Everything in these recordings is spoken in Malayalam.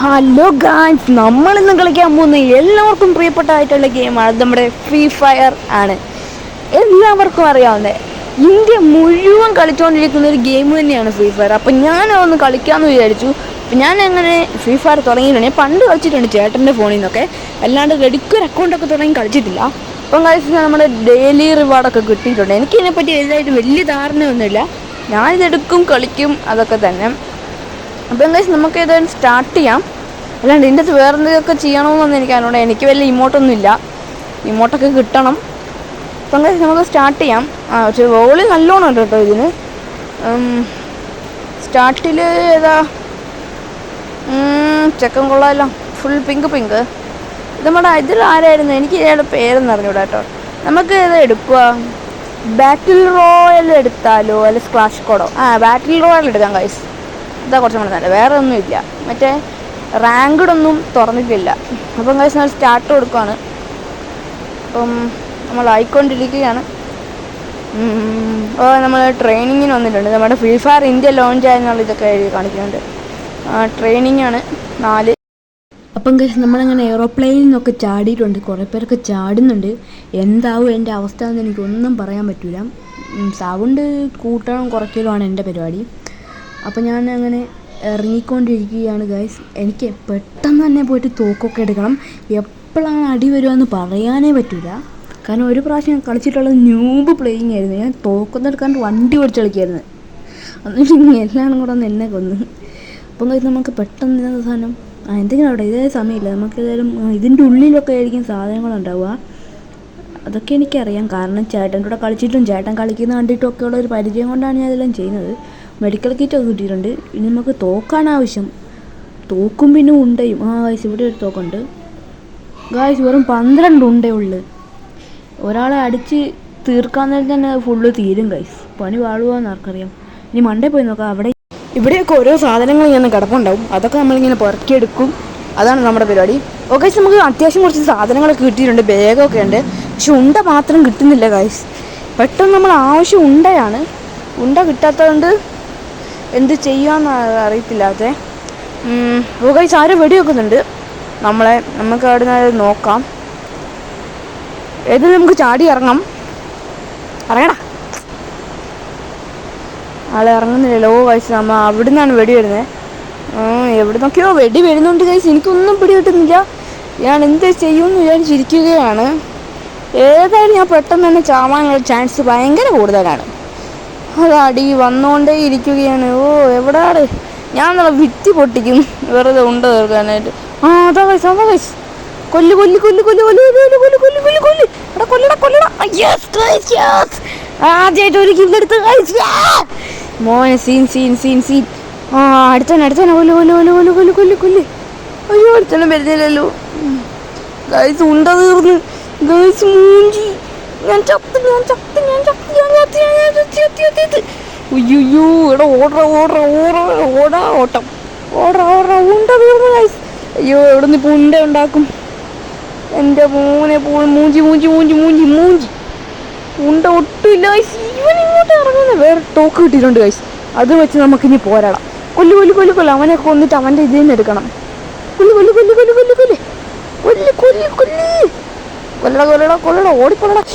ഹലോ ഗായ്സ്, നമ്മളിന്ന് കളിക്കാൻ പോകുന്ന എല്ലാവർക്കും പ്രിയപ്പെട്ടതായിട്ടുള്ള ഗെയിമാണ് നമ്മുടെ ഫ്രീ ഫയർ ആണ്. എല്ലാവർക്കും അറിയാവുന്നത് ഇന്ത്യ മുഴുവൻ കളിച്ചുകൊണ്ടിരിക്കുന്ന ഒരു ഗെയിം തന്നെയാണ് ഫ്രീ ഫയർ. അപ്പം ഞാനതൊന്ന് കളിക്കാമെന്ന് വിചാരിച്ചു. അപ്പം ഞാൻ അങ്ങനെ ഫ്രീ ഫയർ തുടങ്ങിയിട്ടുണ്ടെങ്കിൽ പണ്ട് കളിച്ചിട്ടുണ്ട് ചേട്ടൻ്റെ ഫോണിൽ നിന്നൊക്കെ, അല്ലാണ്ട് റെഡിക്കൊരു അക്കൗണ്ടൊക്കെ തുടങ്ങി കളിച്ചിട്ടില്ല. അപ്പം ഗായ്സ് നമ്മുടെ ഡെയിലി റിവാർഡൊക്കെ കിട്ടിയിട്ടുണ്ട്. എനിക്കിതിനെപ്പറ്റി വലുതായിട്ട് വലിയ ധാരണയൊന്നുമില്ല. ഞാനിതെടുക്കും കളിക്കും അതൊക്കെ തന്നെ. അപ്പം ഗൈസ് നമുക്ക് ഏതായാലും സ്റ്റാർട്ട് ചെയ്യാം. അല്ലാണ്ട് ഇതിൻ്റെ അകത്ത് വേറെ എന്തെങ്കിലുമൊക്കെ ചെയ്യണമെന്നൊന്നും എനിക്കറിഞ്ഞൂടാ. എനിക്ക് വലിയ ഇമോട്ടൊന്നും ഇല്ല, ഇമോട്ടൊക്കെ കിട്ടണം. അപ്പം ഗൈസ് നമുക്ക് സ്റ്റാർട്ട് ചെയ്യാം. പക്ഷേ വോളി നല്ലോണം ഉണ്ട് കേട്ടോ ഇതിന്. സ്റ്റാർട്ടിൽ ഏതാ ചെക്കൻ കൊള്ളാമല്ലോ, ഫുൾ പിങ്ക്. ഇത് നമ്മുടെ ഇതിൽ ആരായിരുന്നു, എനിക്ക് ഇയാളുടെ പേരൊന്നും അറിഞ്ഞൂടാ കേട്ടോ. നമുക്ക് ഏതാ എടുക്കുക? ബാറ്റിൽ റോയൽ എടുത്താലോ, അല്ലെ സ്ക്ലാഷ് കോഡോ? ബാറ്റിൽ റോയൽ എടുക്കാം ഗൈസ്, ഇതാ കുറച്ചും കൂടെ നല്ല. വേറെ ഒന്നുമില്ല, മറ്റേ റാങ്ക്ഡൊന്നും തുറന്നിട്ടില്ല. അപ്പം ഗൈസ് നമ്മൾ സ്റ്റാർട്ട് കൊടുക്കുകയാണ്. അപ്പം നമ്മൾ ആയിക്കൊണ്ടിരിക്കുകയാണ്. നമ്മൾ ട്രെയിനിങ്ങിന് വന്നിട്ടുണ്ട്. നമ്മുടെ ഫ്രീ ഫയർ ഇന്ത്യ ലോഞ്ച് ആയെന്നുള്ള ഇതൊക്കെ എഴുതി കാണിക്കുന്നുണ്ട്. ട്രെയിനിങ് ആണ് 4. അപ്പം ഗൈസ് നമ്മളങ്ങനെ എയ്റോപ്ലെയിനിൽ നിന്നൊക്കെ ചാടിയിട്ടുണ്ട്. കുറേ പേരൊക്കെ ചാടുന്നുണ്ട്. എന്താവും എൻ്റെ അവസ്ഥ എന്ന് എനിക്കൊന്നും പറയാൻ പറ്റില്ല. സൗണ്ട് കൂട്ടണം കുറയ്ക്കലുമാണ് എൻ്റെ പരിപാടി. അപ്പോൾ ഞാൻ അങ്ങനെ ഇറങ്ങിക്കൊണ്ടിരിക്കുകയാണ് ഗൈസ്. എനിക്ക് പെട്ടെന്ന് തന്നെ പോയിട്ട് തോക്കൊക്കെ എടുക്കണം. എപ്പോഴാണ് അടി വരുമെന്ന് പറയാനേ പറ്റില്ല. കാരണം ഒരു പ്രാവശ്യം ഞാൻ കളിച്ചിട്ടുള്ളത് ന്യൂബ് പ്ലേയിങ് ആയിരുന്നു. ഞാൻ തോക്കൊന്നും എടുക്കാണ്ട് വണ്ടി ഓടിച്ച് കളിക്കായിരുന്നു. എന്നിട്ട് എല്ലാം കൂടെ ഒന്ന് എന്നെ കൊന്ന്. അപ്പം ഗൈസ് നമുക്ക് പെട്ടെന്ന് ഇതെന്താ സാധനം, എന്തെങ്കിലും അവിടെ ഇതേ സമയമില്ല. നമുക്ക് ഏതായാലും ഇതിൻ്റെ ഉള്ളിലൊക്കെ ആയിരിക്കും സാധനങ്ങളുണ്ടാവുക. അതൊക്കെ എനിക്കറിയാം, കാരണം ചേട്ടൻ്റെ കൂടെ കളിച്ചിട്ടും ചേട്ടൻ കളിക്കുന്ന കണ്ടിട്ടും ഒക്കെ ഉള്ള ഒരു പരിചയം കൊണ്ടാണ് ഞാൻ ഇതെല്ലാം ചെയ്യുന്നത്. മെഡിക്കൽ കിറ്റൊക്കെ കിട്ടിയിട്ടുണ്ട്. ഇനി നമുക്ക് തോക്കാണ് ആവശ്യം. തോക്കും പിന്നെ ഉണ്ടയും. ഗായ്സ് ഇവിടെ ഒരു തോക്കുണ്ട് ഗായ്സ്. വെറും 12 ഉണ്ടേ ഉള്ളു. ഒരാളെ അടിച്ച് തീർക്കാൻ തന്നെ ഫുള്ള് തീരും ഗൈസ്. പണി വാഴുവാന്ന് ആർക്കറിയാം. ഇനി മണ്ടേ പോയി നോക്കാം. ഇവിടെയൊക്കെ ഓരോ സാധനങ്ങൾ ഇങ്ങനെ കിടപ്പുണ്ടാവും. അതൊക്കെ നമ്മളിങ്ങനെ പെറുക്കിയെടുക്കും. അതാണ് നമ്മുടെ പരിപാടി. ഓക്കെ, നമുക്ക് അത്യാവശ്യം കുറച്ച് സാധനങ്ങളൊക്കെ കിട്ടിയിട്ടുണ്ട്. ബാഗൊക്കെ ഉണ്ട്. പക്ഷെ ഉണ്ട മാത്രം കിട്ടുന്നില്ല ഗൈസ്. പെട്ടെന്ന് നമ്മൾ ആവശ്യം ഉണ്ടയാണ്. ഉണ്ട കിട്ടാത്തതുകൊണ്ട് എന്ത് ചെയ്യാമെന്ന് അറിയത്തില്ലാതെ. ഗൈസ് ആരും വെടി വെക്കുന്നുണ്ട് നമുക്ക് അവിടെ നിന്ന് നോക്കാം. ഏതെങ്കിലും നമുക്ക് ചാടി ഇറങ്ങടാ. ആളെ ഇറങ്ങുന്നില്ലല്ലോ ഗൈസ്. നമ്മൾ അവിടെ നിന്നാണ് വെടി വരുന്നത്. എവിടെ നോക്കിയോ വെടി വരുന്നുണ്ട് ഗൈസ്. എനിക്കൊന്നും പിടി കിട്ടുന്നില്ല. ഞാൻ എന്ത് ചെയ്യുമെന്ന് വിചാരിച്ചിരിക്കുകയാണ്. ഏതായാലും ഞാൻ പെട്ടെന്ന് തന്നെ ചാവാനുള്ള ചാൻസ് ഭയങ്കര കൂടുതലാണ്. അത് അടി വന്നുകൊണ്ടേ ഇരിക്കുകയാണ്. എവിടെയാണ് ഞാൻ നല്ല ഭിത്തി പൊട്ടിക്കും വെറുതെ ഉണ്ട് തീർക്കാനായിട്ട്. അതാ ഗൈസ്. കൊല്ലു ആദ്യമായിട്ട് ഒരു കില്ലെടുത്ത് മോനെ. സീൻ. അടുത്തന്നെ കൊല്ലു. അയ്യോ, അടുത്തന്നെ വരുന്നില്ലല്ലോ ഗൈസ്. ഉണ്ട തീർന്ന് ഗൈസ്. മൂഞ്ചി. ഞാൻ ചത്ത്. അയ്യോ, ഇവിടെ ഓട്ടം. ഉണ്ട തീർന്നു ഗൈസ്. അയ്യോ, എവിടെ നിന്ന് ഇപ്പോൾ ഉണ്ട ഉണ്ടാക്കും? എൻ്റെ മോനെ മൂഞ്ചി. ഉണ്ട ഒട്ടുമില്ല ഗൈസ്. ഇവൻ ഇങ്ങോട്ട് ഇറങ്ങുന്നത്. വേറെ തോക്ക് കിട്ടിയിട്ടുണ്ട് ഗൈസ്. അത് വെച്ച് നമുക്കിനി പോരാടാം. കൊല്ലു. അവനെ കൊന്നിട്ട് അവൻ്റെ ഇതിൽ നിന്ന് എടുക്കണം. കൊല്ലടാ. ഓടിക്കൊല്ലടാ.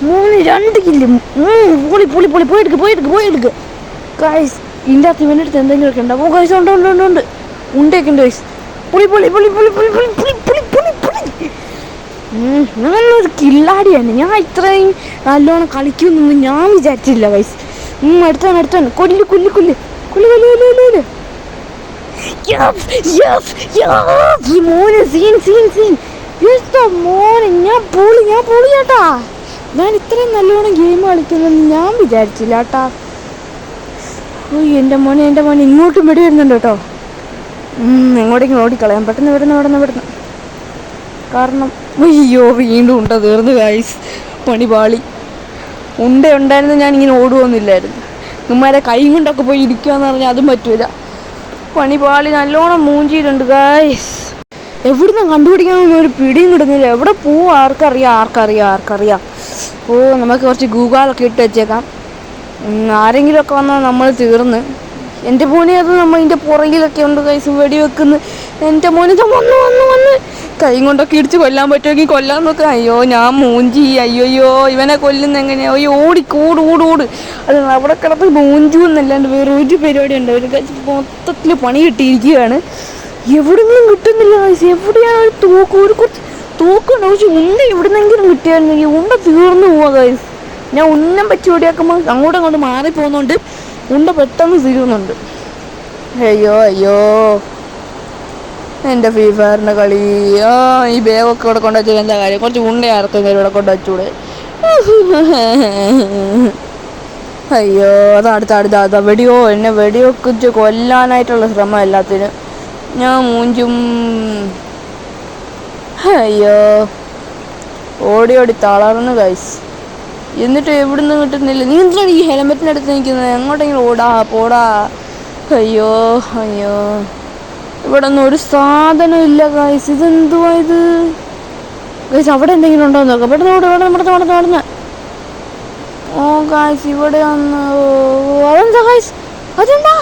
മൂന്ന് 2 കില്ല്. പോയെടുക്ക് ഗൈസ്. ഇതിൻ്റെ അകത്ത് ഇവൻ്റെ അടുത്ത് എന്തെങ്കിലുമൊക്കെ ഉണ്ടാവും ഗൈസ്. ഉണ്ട്. ഉണ്ടൊക്കെ ഉണ്ട് ഗൈസ്. ഞാനൊരു കില്ലാടിയാണ്. ഞാൻ ഇത്രയും നല്ലോണം കളിക്കുമെന്നൊന്നും ഞാൻ വിചാരിച്ചില്ല ഗൈസ്. അടുത്താണ്. കൊല്ലു. മോനെ സീൻ. മോനെ ഞാൻ പൊളി ചേട്ടാ. ഞാൻ ഇത്രയും നല്ലോണം ഗെയിം കളിക്കുമെന്ന് ഞാൻ വിചാരിച്ചില്ല കേട്ടാ. എൻ്റെ മോനെ ഇങ്ങോട്ടും വെടി വരുന്നുണ്ട് കേട്ടോ. എങ്ങോട്ടേക്കും ഓടിക്കളയാം. പെട്ടെന്ന് വിടുന്നു. കാരണം അയ്യോ, വീണ്ടും ഉണ്ട തീർന്നു ഗൈസ്. പണി പാളി. ഉണ്ടായിരുന്നു ഞാൻ ഇങ്ങനെ ഓടുവൊന്നുമില്ലായിരുന്നു. ഇവന്മാരെ കൈ കൊണ്ടൊക്കെ പോയി ഇരിക്കുകയെന്ന് പറഞ്ഞാൽ അതും പറ്റൂല. പണി പാളി. നല്ലോണം മൂഞ്ചിയിട്ടുണ്ട് ഗൈസ്. എവിടുന്ന് കണ്ടുപിടിക്കാനൊന്നും ഒരു പിടിയും കിട്ടുന്നില്ല. എവിടെ പോവും ആർക്കറിയാം. നമുക്ക് കുറച്ച് ഗൂഗിളൊക്കെ ഇട്ട് വെച്ചേക്കാം. ആരെങ്കിലുമൊക്കെ വന്നാൽ നമ്മൾ തീർന്ന്. എൻ്റെ മോനെ അത് നമ്മൾ ഇതിൻ്റെ പുറകിലൊക്കെ ഉണ്ട് കൈസ് വെടി വെക്കുന്നു. എൻ്റെ മോനെ വന്ന് കൈ കൊണ്ടൊക്കെ ഇടിച്ച് കൊല്ലാൻ പറ്റുമെങ്കിൽ കൊല്ലാൻ നോക്കുക. അയ്യോ ഞാൻ മൂഞ്ചി, അയ്യോയ്യോ ഇവനെ കൊല്ലുന്ന എങ്ങനെയാ, അയ്യോ ഓട്. അത് അവിടെ കിടന്ന് മൂഞ്ചു എന്നല്ലാണ്ട് വേറെ ഒരു പരിപാടി ഉണ്ട്. ഒരു മൊത്തത്തിൽ പണി കിട്ടിയിരിക്കുകയാണ്. എവിടെങ്കിലും കിട്ടുന്നില്ല കൈസ്. എവിടെയാണ് ഒരു കുറച്ച് തൂക്കുണ്ട്, പക്ഷെ ഉണ്ട എവിടുന്നെങ്കിലും കിട്ടിയായിരുന്നെങ്കിൽ ഉണ്ട തീർന്നു പോവാ കൈസ്. ഞാൻ ഉന്നം വെച്ച് ഓടിയാക്കുമ്പോൾ അങ്ങോട്ടും മാറിപ്പോകുന്നുണ്ട് ഉണ്ട പെട്ടെന്ന് തീരുന്നുണ്ട്. അയ്യോ എൻ്റെ ഫ്രീ ഫയറിൻ്റെ കളി. ഈ ബാഗൊക്കെ ഇവിടെ കൊണ്ടുവച്ചാൽ എന്താ കാര്യം? കുറച്ച് ഉണ്ട ആർക്കെങ്കിലും ഇവിടെ കൊണ്ടുവച്ചൂടെ? അയ്യോ അടുത്ത എന്നെ വെടിവെക്കിച്ച് കൊല്ലാനായിട്ടുള്ള ശ്രമം എല്ലാത്തിനും ഞാൻ മൂഞ്ചും. അയ്യോ ഓടി തളർന്നു ഗൈസ്. എന്നിട്ട് എവിടുന്ന് കിട്ടുന്നില്ല. നീ എന്തിനാണ് ഈ ഹെൽമെറ്റിൻ്റെ അടുത്ത് നിൽക്കുന്നത്? എങ്ങോട്ടെങ്കിലും പോടാ. അയ്യോ ഇവിടെ ഒന്നും ഒരു സാധനം ഇല്ല ഗൈസ്. ഇതെന്തുവാ ഇത് ഗൈസ്? അവിടെ എന്തെങ്കിലും ഉണ്ടോ എന്ന് നോക്കാം. പെട്ടെന്ന്. ഓ ഗൈസ് ഇവിടെ ഒന്ന്. അതെന്താ ഗൈസ്? അതെന്താ?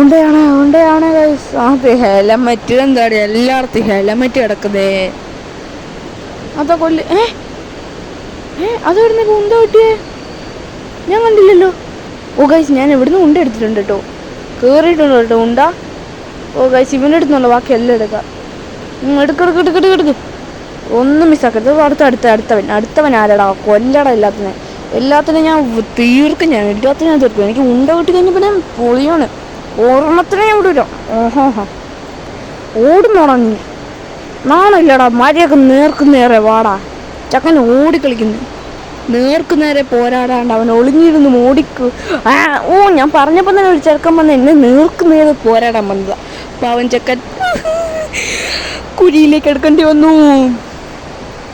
ഉണ്ടയാണ് ഗൈസ്. ഹെൽമെറ്റ് എന്താണ് എല്ലായിടത്തും ഹെൽമെറ്റ് കിടക്കുന്നേ? അതാ അതെവിടുന്ന് ഉണ്ട കിട്ടിയേ? ഞാൻ കണ്ടില്ലല്ലോ. ഓ ഗൈസ് ഞാൻ എവിടുന്ന് ഉണ്ട എടുത്തിട്ടുണ്ട് കേട്ടോ. കയറിയിട്ടുണ്ട് കേട്ടോ ഉണ്ട. ഓ ഗൈസ് ഇവൻ്റെ അടുത്തുണ്ടോ? ബാക്കി എല്ലാം എടുക്കാം. എടുക്ക്. ഒന്നും മിസ്സാക്കരുത്. അടുത്തവൻ ആരടാ? കൊല്ലട എല്ലാത്തിനും ഞാൻ തീർക്കും. എല്ലാത്തിനും ഞാൻ തീർക്കും. എനിക്ക് ഉണ്ട കിട്ടി കഴിഞ്ഞപ്പോൾ ഞാൻ പൊളിയാണ്. ഓർമ്മത്തിനെ ഞാൻ വിടൂല. ഓടുന്നോടാ നീ? നാണില്ലടാ. മര്യാദക്ക് നേരെ വാടാ. ചക്കൻ ഓടിക്കളിക്കുന്നു. നേരെ പോരാടാണ്ട് അവൻ ഒളിഞ്ഞിരുന്ന് ഓടിക്കു. ഞാൻ പറഞ്ഞപ്പോൾ തന്നെ ഒരു ചെറുക്കൻ വന്ന് എന്നെ നേരെ പോരാടാൻ വന്നതാ. അപ്പം അവൻ ചെക്കൻ കുഴിയിലേക്ക് എടുക്കേണ്ടി വന്നു.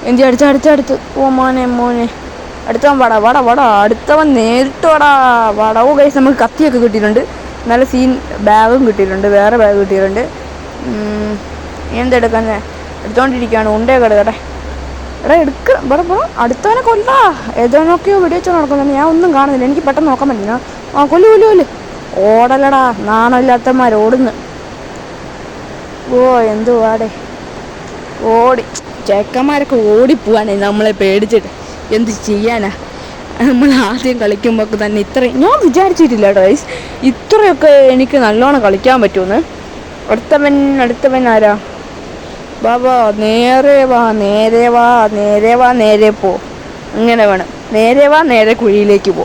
എന്തി അടുത്ത്. ഓ മോനെ അടുത്തവൻ വാടാ. അടുത്തവൻ നേരിട്ട് വാടാ. ഓ ഗൈസ് നമുക്ക് കത്തിയൊക്കെ കിട്ടിയിട്ടുണ്ട്. നല്ല സീൻ ബാഗും കിട്ടിയിട്ടുണ്ട്. വേറെ ബാഗ് കിട്ടിയിട്ടുണ്ട്. എന്തെടുക്കാൻ എടുത്തോണ്ടിരിക്കുകയാണ്. ഉണ്ടയൊക്കെ എടുക്കട്ടെ. എടുക്കണം. അടുത്തവനെ കൊല്ലാ. ഏതാനൊക്കെയോ വെടിവെച്ചോ നടക്കുന്നുണ്ട്. ഞാൻ ഒന്നും കാണുന്നില്ല. എനിക്ക് പെട്ടെന്ന് നോക്കാൻ പറ്റില്ല. കൊല്ലു. ഓടലടാ. നാണമില്ലാത്തമാരോടുന്ന്. ഓ എന്തുവാടേ ഓടി. ചെക്കന്മാരൊക്കെ ഓടിപ്പോവാണേ നമ്മളെ പേടിച്ചിട്ട്. എന്ത് ചെയ്യാനാ? നമ്മൾ ആദ്യം കളിക്കുമ്പോൾ തന്നെ ഇത്രയും ഞാൻ വിചാരിച്ചിട്ടില്ല കേട്ടോ ഗൈസ്. ഇത്രയൊക്കെ എനിക്ക് നല്ലോണം കളിക്കാൻ പറ്റുമെന്ന്. അടുത്തവൻ ആരാ? ബാബാ നേരെ വാ നേരെ പോ. അങ്ങനെ വേണം. നേരെ കുഴിയിലേക്ക് പോ.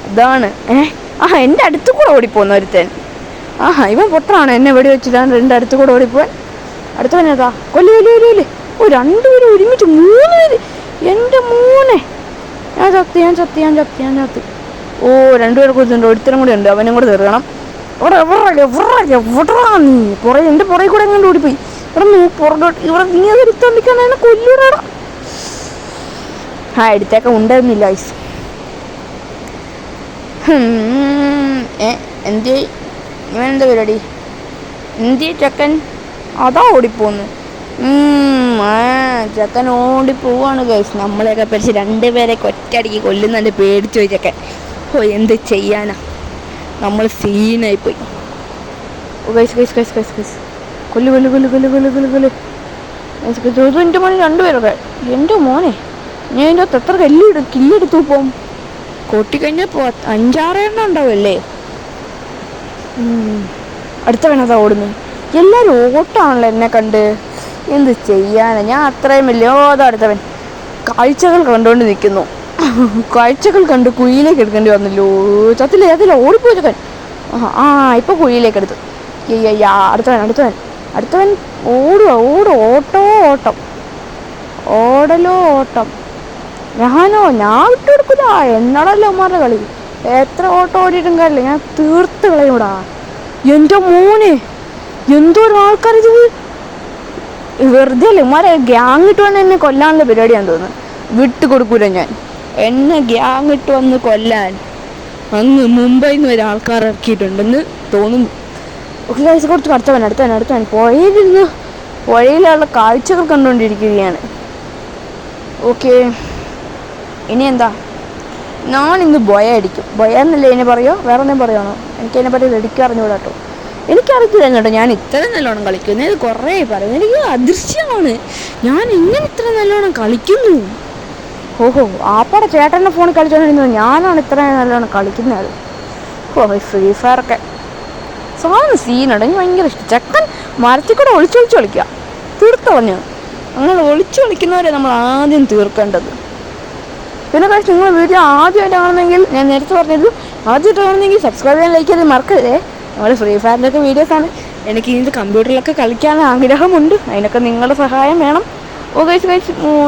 അതാണ്. എൻ്റെ അടുത്ത് കൂടെ ഓടിപ്പോന്ന് ഒരുത്തൻ. ഇവൻ പൊട്ടറാണ്. എന്നെ വെടി വെച്ചിട്ടാണ് എൻ്റെ അടുത്ത് കൂടെ ഓടിപ്പോവാൻ. അടുത്തവനേതാ? കൊല്ല്. ഓ രണ്ടുപേരും ഒരുമിച്ച് 3 പേര്. എൻ്റെ മോനെ ഞാൻ ചത്തി. ഓ 2 പേരെ കുറിച്ചുണ്ട്. ഒരുത്തരം കൂടെ ഉണ്ട്. അവനും കൂടെ തീർക്കണം. നീ എൻ്റെ പുറകെ കൂടെ എങ്ങനെ ഓടിപ്പോയി? ഇവിടെ നീ അത് എടുത്തോണ്ടിരിക്കാൻ കൊല്ലൂടാ. എടുത്തേക്ക ഉണ്ടായിരുന്നില്ല ഐസ്. ഇവനെന്താ പരിപാടി? ചക്കൻ അതാ ഓടിപ്പോന്ന്. ചക്കൻ ഓടിപ്പോവാണ് ഗൈസ്. നമ്മളെയൊക്കെ പരിച്ച് 2 പേരെയൊക്കെ ഒറ്റയടിക്ക് കൊല്ലുന്നുണ്ട്. പേടിച്ചു പോയി ചക്കൻ. ഓ എന്ത് ചെയ്യാനാ? നമ്മൾ സീനായിപ്പോയി. കൊല്ലു. എൻ്റെ മോനെ 2 പേരൊക്കെ. എൻ്റെ മോനെ ഞാൻ എൻ്റെ അകത്ത് എത്ര കില്ലെടുത്തു പോകും? കൊട്ടിക്കഴിഞ്ഞാൽ 5-6 എണ്ണം ഉണ്ടാവുമല്ലേ? അടുത്തവനതാ ഓടുന്നു. എല്ലാവരും ഓട്ടമാണല്ലോ എന്നെ കണ്ട്. എന്ത് ചെയ്യാനാ? ഞാൻ അത്രയും വലിയ അടുത്തവൻ കാഴ്ചകൾ കണ്ടുകൊണ്ട് നിൽക്കുന്നു. കാഴ്ചകൾ കണ്ട് കുഴിയിലേക്ക് എടുക്കേണ്ടി വന്നല്ലോ. ചത്തില്ല ഓടിപ്പോയി ചക്കൻ. ഇപ്പൊ കുഴിയിലേക്ക് എടുത്തു. അടുത്തവൻ ഓട്ടം. ഞാൻ വിട്ടുകൊടുക്കില്ല. എന്നോടല്ലോ ഉമ്മാരുടെ കളി. എത്ര ഓട്ടം ഓടിയിട്ടും കാര്യമില്ല. ഞാൻ തീർത്ത് കളയൂടാ. എൻ്റെ മോനെ എന്തോ ആൾക്കാരിത് വെറുതെ അല്ലേ ഉമ്മാരെ ഗ്യാങ് ഇട്ട് വന്ന് എന്നെ കൊല്ലാനുള്ള പരിപാടിയാന്ന് തോന്നുന്നു. വിട്ടുകൊടുക്കൂല ഞാൻ. എന്നെ ഗ്യാങ് ഇട്ട് വന്ന് കൊല്ലാൻ അങ്ങ് മുംബൈയിൽ നിന്ന് ഒരാൾക്കാർ ഇറക്കിയിട്ടുണ്ടെന്ന് തോന്നുന്നു. കുറച്ച് അടുത്തവൻ പുഴയിലുള്ള കാഴ്ചകൾ കണ്ടുകൊണ്ടിരിക്കുകയാണ്. ഓക്കെ ഇനി എന്താ? ഞാനിന്ന് ബൊയ അടിക്കും. ബൊയ എന്നല്ലേ ഇതിനെ പറയുമോ, വേറെ ഒന്നും പറയുകയാണോ? എനിക്കതിനെ പറ്റി റെഡിക്ക് അറിഞ്ഞുകൂടാ കേട്ടോ. എനിക്കറിയില്ല കേട്ടോ ഞാൻ ഇത്ര നല്ലോണം കളിക്കുന്നു. ഇത് കുറേ പറയും, എനിക്ക് അദൃശ്യമാണ് ഞാൻ എങ്ങനെ ഇത്ര നല്ലോണം കളിക്കുന്നു. ഓഹോ, ആപ്പാടെ ചേട്ടൻ്റെ ഫോണിൽ കളിച്ചോണ്ടിരുന്നത് ഞാനാണ് ഇത്ര നല്ലോണം കളിക്കുന്നത്. ഫ്രീ ഫയറൊക്കെ സാധനം സീനുണ്ട്, എനിക്ക് ഭയങ്കര ഇഷ്ടം. ചെക്കൻ മരത്തിൽ കൂടെ ഒളിച്ചൊളിച്ച് കളിക്കുക, തീർത്ത് പറഞ്ഞു. അങ്ങനെ ഒളിച്ചു കളിക്കുന്നവരെ നമ്മൾ ആദ്യം തീർക്കേണ്ടത്. പിന്നെ കഴിച്ച് നിങ്ങൾ വീഡിയോ ആദ്യമായിട്ട് കാണുന്നെങ്കിൽ, ഞാൻ നേരത്തെ പറഞ്ഞത് ആദ്യമായിട്ട് കാണുന്നെങ്കിൽ സബ്സ്ക്രൈബ് ചെയ്യാൻ, ലൈക്ക് ചെയ്ത് മറക്കരുതേ. നമ്മൾ ഫ്രീ ഫയറിൻ്റെയൊക്കെ വീഡിയോസാണ്. എനിക്ക് ഇതിൻ്റെ കമ്പ്യൂട്ടറിലൊക്കെ കളിക്കാൻ ആഗ്രഹമുണ്ട്, അതിനൊക്കെ നിങ്ങളുടെ സഹായം വേണം. കഴിച്ച്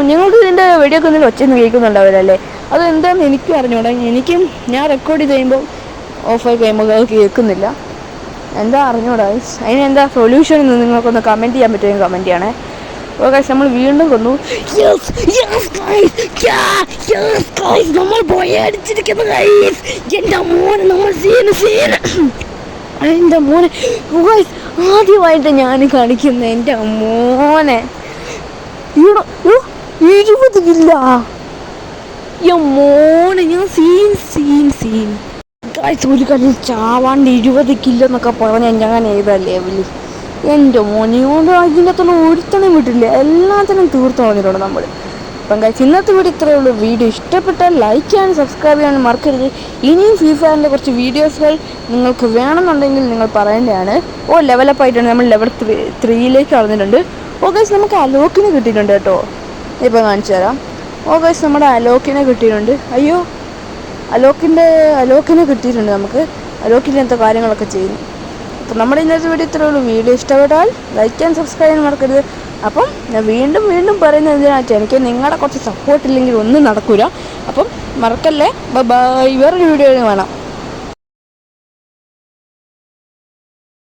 നിങ്ങൾക്ക് ഇതിൻ്റെ വീഡിയോ ഒക്കെ എന്തെങ്കിലും ഒച്ചയൊന്നും കേൾക്കുന്നുണ്ടാവില്ലല്ലേ? അത് എന്താണെന്ന് എനിക്കും അറിഞ്ഞൂടാ. എനിക്കും ഞാൻ റെക്കോർഡ് ചെയ്ത് കഴിയുമ്പോൾ ഓഫായി കഴിയുമ്പോൾ അത് കേൾക്കുന്നില്ല, എന്താ അറിഞ്ഞൂടാ. അതിനെന്താ സൊല്യൂഷൻ എന്ന് നിങ്ങൾക്കൊന്ന് കമൻറ്റ് ചെയ്യാൻ പറ്റുമെങ്കിൽ കമൻറ്റ് ചെയ്യണേ. നമ്മൾ വീണ്ടും കൊന്നു. നമ്മൾ പോയി അടിച്ചിരിക്കുന്നു എൻ്റെ മോനെ, നമ്മൾ എൻ്റെ മോനെ ആദ്യമായിട്ട് ഞാൻ കളിക്കുന്ന എൻ്റെ മോനെ. 20 കില്ല മോനെ, ഞാൻ സീൻ ഒരു കളി ചാവാണ്ട് 20 കില്ലെന്നൊക്കെ പറഞ്ഞാൽ ഞാൻ ഏതാ ലെവല് എൻ്റെ മോനെയോണ്ട്. അതിൻ്റെ അകത്തുള്ള ഒരുത്തണം വിട്ടില്ല, എല്ലാത്തിനും തീർത്ത് പറഞ്ഞിട്ടുണ്ട് നമ്മൾ. അപ്പം ഇന്നത്തെ വീഡിയോ ഇത്രയേ ഉള്ളൂ. വീഡിയോ ഇഷ്ടപ്പെട്ടാൽ ലൈക്ക് ചെയ്യാനും സബ്സ്ക്രൈബ് ചെയ്യാനും മറക്കരുത്. ഇനിയും ഫ്രീ ഫയറിൻ്റെ കുറച്ച് വീഡിയോസുകൾ നിങ്ങൾക്ക് വേണമെന്നുണ്ടെങ്കിൽ നിങ്ങൾ പറയേണ്ടതാണ്. ലെവലപ്പ് ആയിട്ടുണ്ട്, നമ്മൾ ലെവൽ 3 കളഞ്ഞിട്ടുണ്ട്. നമുക്ക് അലോക്കിനെ കിട്ടിയിട്ടുണ്ട് കേട്ടോ, ഇപ്പം കാണിച്ചു തരാം. നമ്മുടെ അലോക്കിനെ കിട്ടിയിട്ടുണ്ട്. അലോക്കിനെ കിട്ടിയിട്ടുണ്ട് നമുക്ക്. അലോക്കിൻ്റെ എന്താ കാര്യങ്ങളൊക്കെ ചെയ്യുന്നു. അപ്പം നമ്മുടെ ഇന്നത്തെ വീഡിയോ ഇത്രയേ ഉള്ളൂ. വീഡിയോ ഇഷ്ടപ്പെട്ടാൽ ലൈക്ക് ചെയ്യാൻ സബ്സ്ക്രൈബ് ചെയ്യാൻ മറക്കരുത്. അപ്പം ഞാൻ വീണ്ടും പറയുന്നത് എന്തിനാച്ചാൽ, എനിക്ക് നിങ്ങളുടെ കുറച്ച് സപ്പോർട്ട് ഇല്ലെങ്കിൽ ഒന്നും നടക്കില്ല. അപ്പം മറക്കല്ലേ. ബൈ. വേറൊരു വീഡിയോ കാണാം.